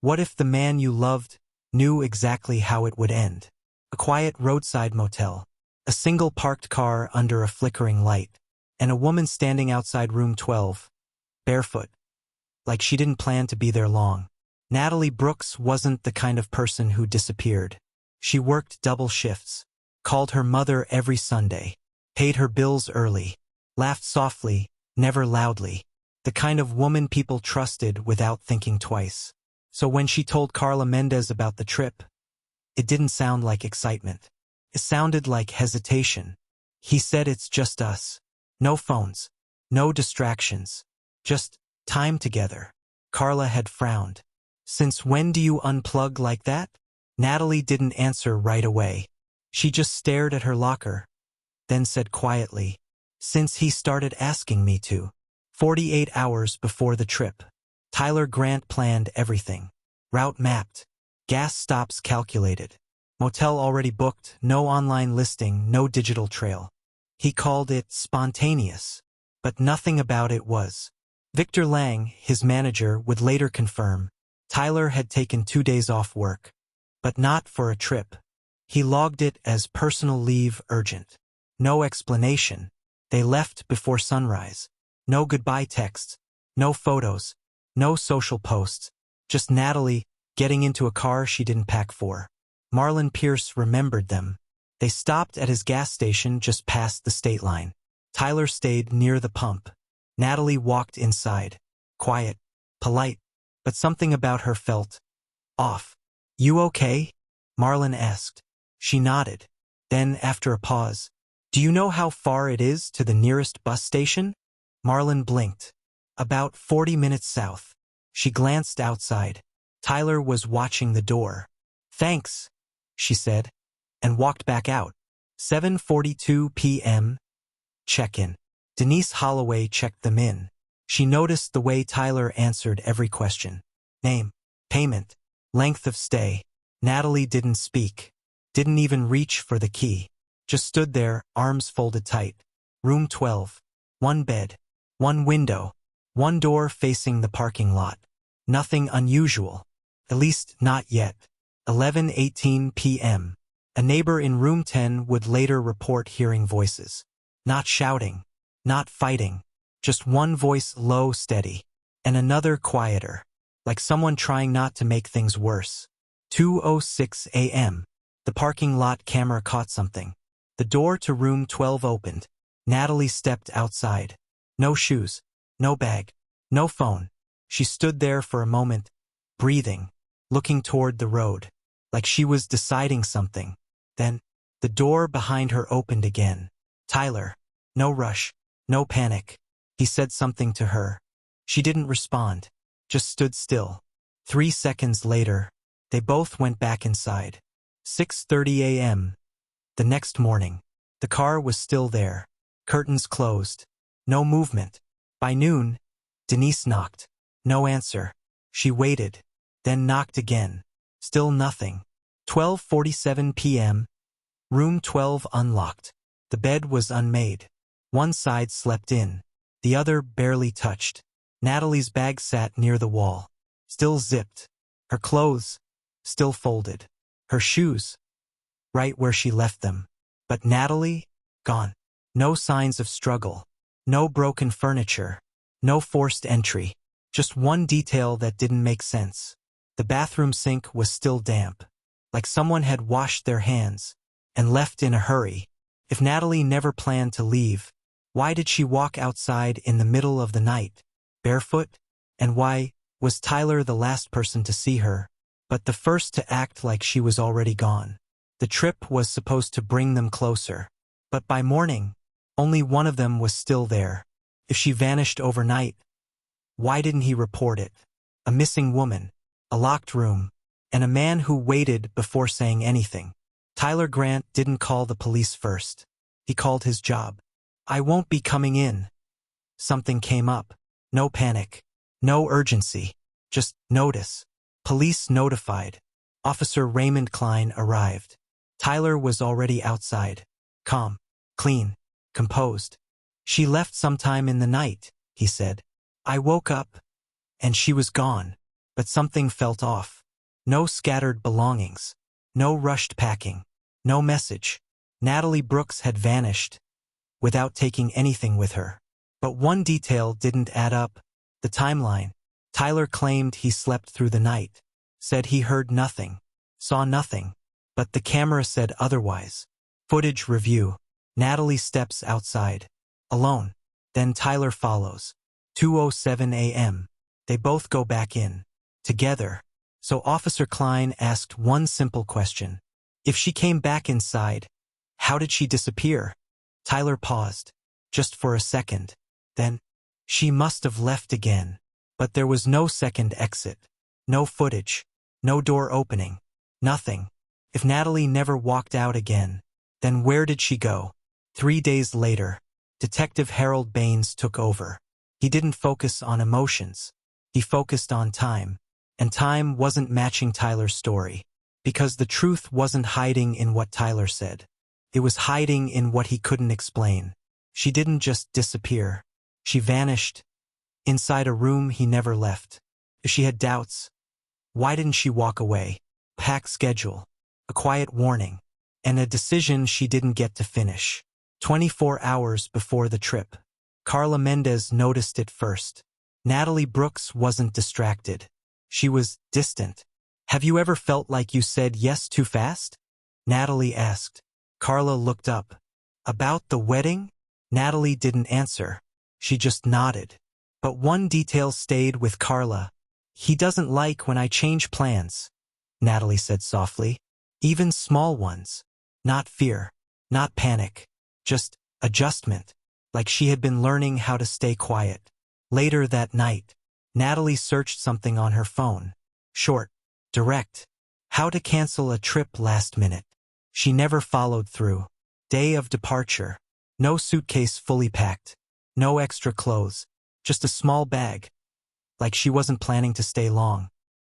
What if the man you loved knew exactly how it would end? A quiet roadside motel, a single parked car under a flickering light, and a woman standing outside room 12, barefoot, like she didn't plan to be there long. Natalie Brooks wasn't the kind of person who disappeared. She worked double shifts, called her mother every Sunday, paid her bills early, laughed softly, never loudly, the kind of woman people trusted without thinking twice. So when she told Carla Mendez about the trip, it didn't sound like excitement. It sounded like hesitation. He said, "It's just us. No phones, no distractions, just time together." Carla had frowned. "Since when do you unplug like that?" Natalie didn't answer right away. She just stared at her locker, then said quietly, "Since he started asking me to." 48 hours before the trip, Tyler Grant planned everything. Route mapped, gas stops calculated, motel already booked, no online listing, no digital trail. He called it spontaneous, but nothing about it was. Victor Lang, his manager, would later confirm Tyler had taken 2 days off work, but not for a trip. He logged it as personal leave urgent. No explanation. They left before sunrise. No goodbye texts, no photos, no social posts, just Natalie getting into a car she didn't pack for. Marlon Pierce remembered them. They stopped at his gas station just past the state line. Tyler stayed near the pump. Natalie walked inside. Quiet, polite, but something about her felt off. "You okay?" Marlon asked. She nodded. Then, after a pause, "Do you know how far it is to the nearest bus station?" Marlon blinked. "About 40 minutes south." She glanced outside. Tyler was watching the door. "Thanks," she said, and walked back out. 7:42 p.m. Check-in. Denise Holloway checked them in. She noticed the way Tyler answered every question. Name, payment, length of stay. Natalie didn't speak, didn't even reach for the key. Just stood there, arms folded tight. Room 12. One bed, one window, one door facing the parking lot. Nothing unusual. At least not yet. 11:18 p.m. A neighbor in room 10 would later report hearing voices. Not shouting, not fighting, just one voice low, steady, and another quieter, like someone trying not to make things worse. 2:06 a.m. The parking lot camera caught something. The door to room 12 opened. Natalie stepped outside. No shoes, no bag, no phone. She stood there for a moment, breathing, looking toward the road, like she was deciding something. Then, the door behind her opened again. "Tyler." No rush, no panic. He said something to her. She didn't respond, just stood still. 3 seconds later, they both went back inside. 6:30 a.m. The next morning, the car was still there, curtains closed, no movement. By noon, Denise knocked. No answer. She waited, then knocked again. Still nothing. 12:47 p.m. Room 12 unlocked. The bed was unmade. One side slept in, the other barely touched. Natalie's bag sat near the wall, still zipped. Her clothes, still folded. Her shoes, right where she left them. But Natalie, gone. No signs of struggle. No broken furniture. No forced entry. Just one detail that didn't make sense. The bathroom sink was still damp, like someone had washed their hands and left in a hurry. If Natalie never planned to leave, why did she walk outside in the middle of the night, barefoot? And why was Tyler the last person to see her, but the first to act like she was already gone? The trip was supposed to bring them closer, but by morning, only one of them was still there. If she vanished overnight, why didn't he report it? A missing woman, a locked room, and a man who waited before saying anything. Tyler Grant didn't call the police first. He called his job. "I won't be coming in." Something came up. No panic. No urgency. Just notice. Police notified. Officer Raymond Klein arrived. Tyler was already outside. Calm, clean, composed. "She left sometime in the night," he said. "I woke up, and she was gone." but something felt off. No scattered belongings. No rushed packing. No message. Natalie Brooks had vanished, without taking anything with her. But one detail didn't add up. The timeline. Tyler claimed he slept through the night, said he heard nothing, saw nothing, but the camera said otherwise. Footage review. Natalie steps outside, alone. Then Tyler follows. 2:07 a.m. They both go back in, together. So Officer Klein asked one simple question. If she came back inside, how did she disappear? Tyler paused, just for a second. Then, she must have left again. But there was no second exit. No footage. No door opening. Nothing. If Natalie never walked out again, then where did she go? 3 days later, Detective Harold Baines took over. He didn't focus on emotions. He focused on time. And time wasn't matching Tyler's story. Because the truth wasn't hiding in what Tyler said. It was hiding in what he couldn't explain. She didn't just disappear. She vanished. Inside a room he never left. If she had doubts, why didn't she walk away? Packed schedule. A quiet warning. And a decision she didn't get to finish. 24 hours before the trip. Carla Mendez noticed it first. Natalie Brooks wasn't distracted. She was distant. Have you ever felt like you said yes too fast? Natalie asked. Carla looked up. About the wedding? Natalie didn't answer. She just nodded. But one detail stayed with Carla. He doesn't like when I change plans, Natalie said softly. Even small ones. Not fear. Not panic. Just adjustment. Like she had been learning how to stay quiet. Later that night, Natalie searched something on her phone. Short. Direct. How to cancel a trip last minute. She never followed through. Day of departure. No suitcase fully packed. No extra clothes. Just a small bag. Like she wasn't planning to stay long.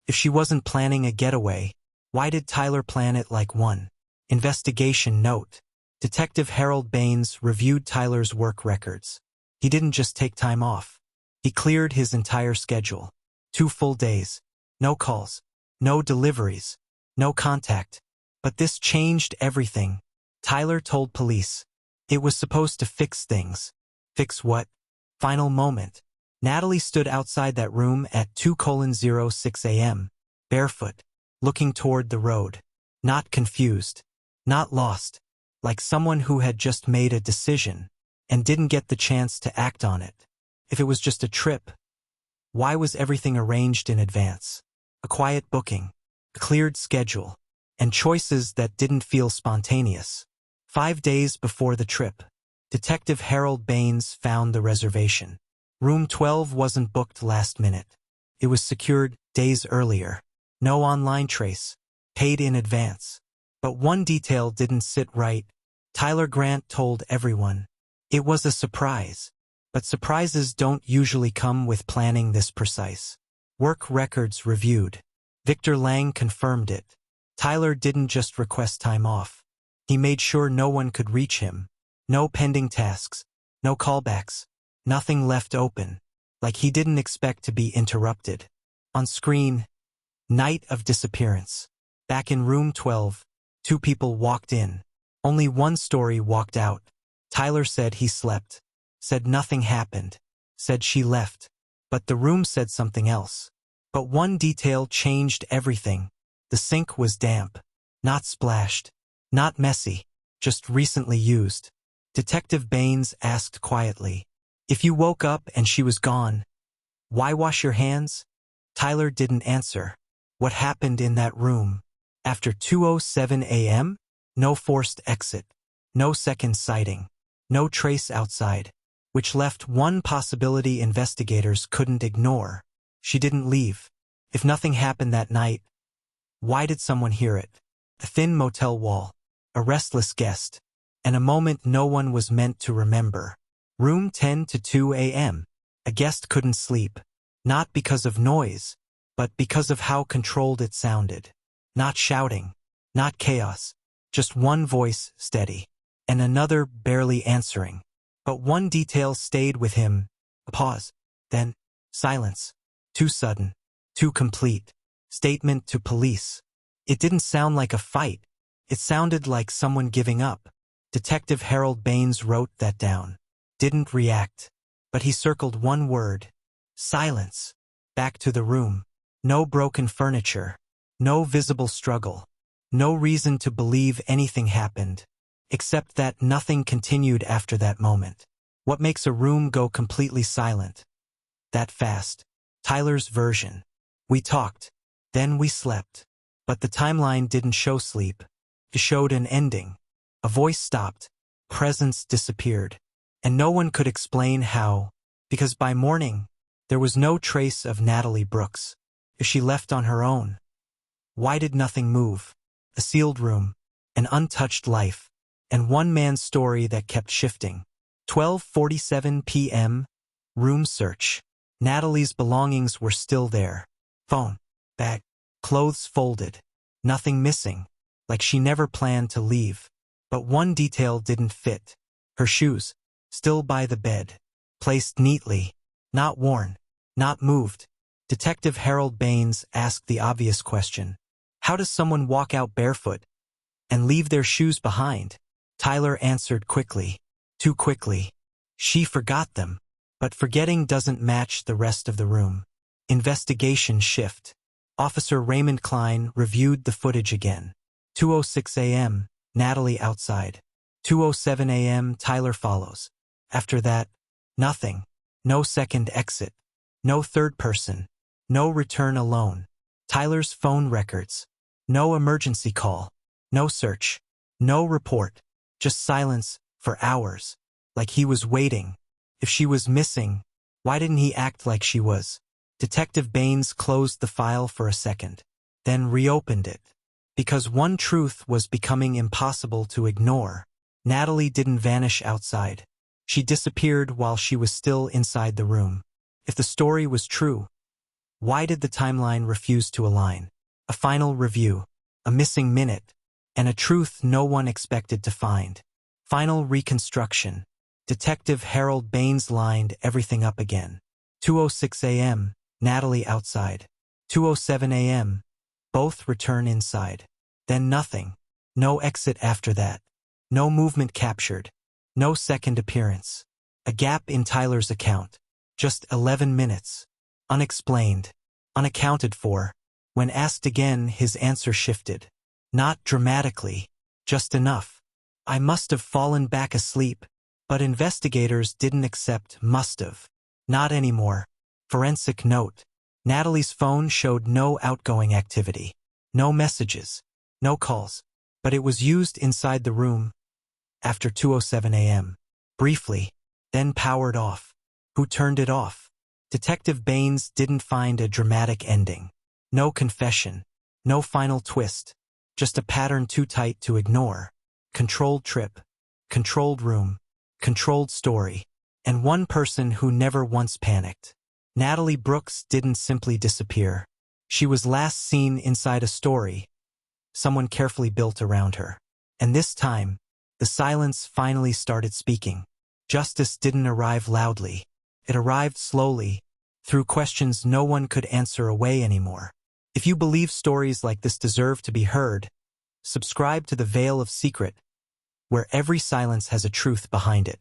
If she wasn't planning a getaway, why did Tyler plan it like one? Investigation note. Detective Harold Baines reviewed Tyler's work records. He didn't just take time off. He cleared his entire schedule. 2 full days. No calls. No deliveries. No contact. But this changed everything. Tyler told police. It was supposed to fix things. Fix what? Final moment. Natalie stood outside that room at 2:06 a.m., barefoot, looking toward the road. Not confused. Not lost. Like someone who had just made a decision and didn't get the chance to act on it. If it was just a trip, why was everything arranged in advance? A quiet booking, a cleared schedule, and choices that didn't feel spontaneous. 5 days before the trip, Detective Harold Baines found the reservation. Room 12 wasn't booked last minute. It was secured days earlier. No online trace. Paid in advance. But one detail didn't sit right. Tyler Grant told everyone. It was a surprise. But surprises don't usually come with planning this precise. Work records reviewed. Victor Lang confirmed it. Tyler didn't just request time off. He made sure no one could reach him. No pending tasks. No callbacks. Nothing left open. Like he didn't expect to be interrupted. On screen, night of disappearance. Back in room 12, 2 people walked in. Only one story walked out. Tyler said he slept. Said nothing happened. Said she left. But the room said something else. But one detail changed everything. The sink was damp. Not splashed. Not messy. Just recently used. Detective Baines asked quietly. If you woke up and she was gone, why wash your hands? Tyler didn't answer. What happened in that room? After 2:07 a.m.? No forced exit. No second sighting. No trace outside. Which left one possibility investigators couldn't ignore. She didn't leave. If nothing happened that night, why did someone hear it? A thin motel wall. A restless guest. And a moment no one was meant to remember. Room 10 to 2 a.m. A guest couldn't sleep. Not because of noise, but because of how controlled it sounded. Not shouting. Not chaos. Just one voice, steady. And another barely answering. But one detail stayed with him. A pause. Then, silence. Too sudden. Too complete. Statement to police. It didn't sound like a fight. It sounded like someone giving up. Detective Harold Baines wrote that down. Didn't react. But he circled one word. Silence. Back to the room. No broken furniture. No visible struggle. No reason to believe anything happened. Except that nothing continued after that moment. What makes a room go completely silent? That fast. Tyler's version. We talked. Then we slept. But the timeline didn't show sleep. It showed an ending. A voice stopped. Presence disappeared. And no one could explain how. Because by morning, there was no trace of Natalie Brooks. If she left on her own. Why did nothing move? A sealed room. An untouched life. And one man's story that kept shifting. 12:47 p.m. Room search. Natalie's belongings were still there. Phone. Bag. Clothes folded. Nothing missing. Like she never planned to leave. But one detail didn't fit. Her shoes. Still by the bed. Placed neatly. Not worn. Not moved. Detective Harold Baines asked the obvious question. How does someone walk out barefoot and leave their shoes behind? Tyler answered quickly. Too quickly. She forgot them. But forgetting doesn't match the rest of the room. Investigation shift. Officer Raymond Klein reviewed the footage again. 2:06 a.m., Natalie outside. 2:07 a.m., Tyler follows. After that, nothing. No second exit. No third person. No return alone. Tyler's phone records. No emergency call. No search. No report. Just silence for hours. Like he was waiting. If she was missing, why didn't he act like she was? Detective Baines closed the file for a second, then reopened it. Because one truth was becoming impossible to ignore. Natalie didn't vanish outside. She disappeared while she was still inside the room. If the story was true, why did the timeline refuse to align? A final review, a missing minute, and a truth no one expected to find. Final reconstruction. Detective Harold Baines lined everything up again. 2:06 a.m., Natalie outside. 2:07 a.m., both return inside. Then nothing. No exit after that. No movement captured. No second appearance. A gap in Tyler's account. Just 11 minutes. Unexplained. Unaccounted for. When asked again, his answer shifted. Not dramatically. Just enough. I must have fallen back asleep. But investigators didn't accept must have. Not anymore. Forensic note. Natalie's phone showed no outgoing activity. No messages. No calls. But it was used inside the room. After 2:07 a.m. Briefly. Then powered off. Who turned it off? Detective Baines didn't find a dramatic ending. No confession. No final twist. Just a pattern too tight to ignore. Controlled trip. Controlled room. Controlled story. And one person who never once panicked. Natalie Brooks didn't simply disappear. She was last seen inside a story someone carefully built around her. And this time, the silence finally started speaking. Justice didn't arrive loudly. It arrived slowly, through questions no one could answer away anymore. If you believe stories like this deserve to be heard, subscribe to the Veil of Secret, where every silence has a truth behind it.